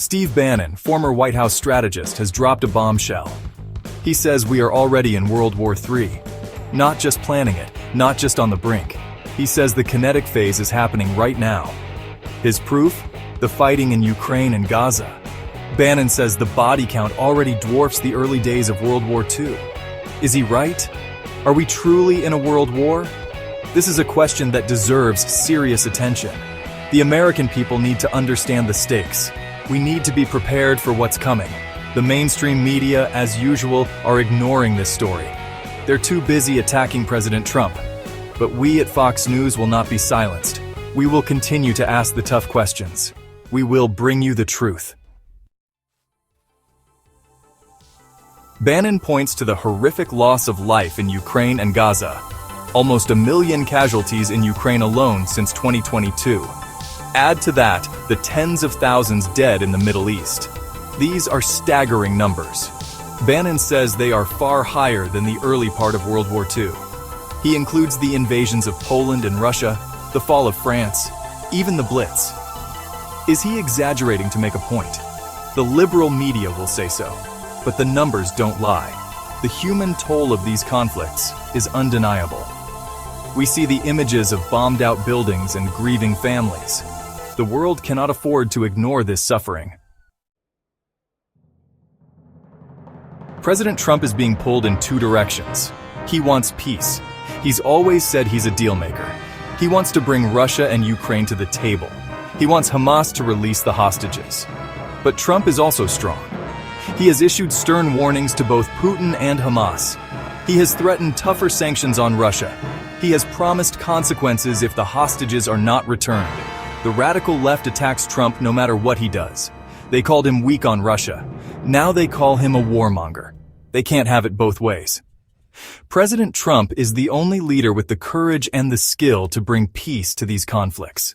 Steve Bannon, former White House strategist, has dropped a bombshell. He says we are already in World War III. Not just planning it, not just on the brink. He says the kinetic phase is happening right now. His proof? The fighting in Ukraine and Gaza. Bannon says the body count already dwarfs the early days of World War II. Is he right? Are we truly in a world war? This is a question that deserves serious attention. The American people need to understand the stakes. We need to be prepared for what's coming. The mainstream media, as usual, are ignoring this story. They're too busy attacking President Trump. But we at Fox News will not be silenced. We will continue to ask the tough questions. We will bring you the truth. Bannon points to the horrific loss of life in Ukraine and Gaza. Almost 1 million casualties in Ukraine alone since 2022. Add to that the tens of thousands dead in the Middle East. These are staggering numbers. Bannon says they are far higher than the early part of World War II. He includes the invasions of Poland and Russia, the fall of France, even the Blitz. Is he exaggerating to make a point? The liberal media will say so, but the numbers don't lie. The human toll of these conflicts is undeniable. We see the images of bombed-out buildings and grieving families. The world cannot afford to ignore this suffering. President Trump is being pulled in two directions. He wants peace. He's always said he's a deal maker. He wants to bring Russia and Ukraine to the table. He wants Hamas to release the hostages. But Trump is also strong. He has issued stern warnings to both Putin and Hamas. He has threatened tougher sanctions on Russia. He has promised consequences if the hostages are not returned. The radical left attacks Trump no matter what he does. They called him weak on Russia. Now they call him a warmonger. They can't have it both ways. President Trump is the only leader with the courage and the skill to bring peace to these conflicts.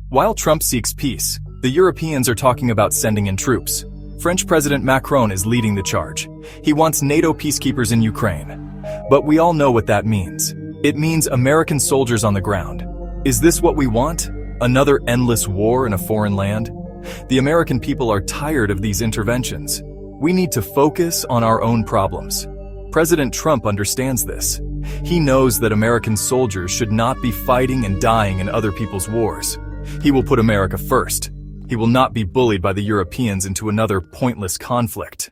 While Trump seeks peace, the Europeans are talking about sending in troops. French President Macron is leading the charge. He wants NATO peacekeepers in Ukraine. But we all know what that means. It means American soldiers on the ground. Is this what we want? Another endless war in a foreign land? The American people are tired of these interventions. We need to focus on our own problems. President Trump understands this. He knows that American soldiers should not be fighting and dying in other people's wars. He will put America first. He will not be bullied by the Europeans into another pointless conflict.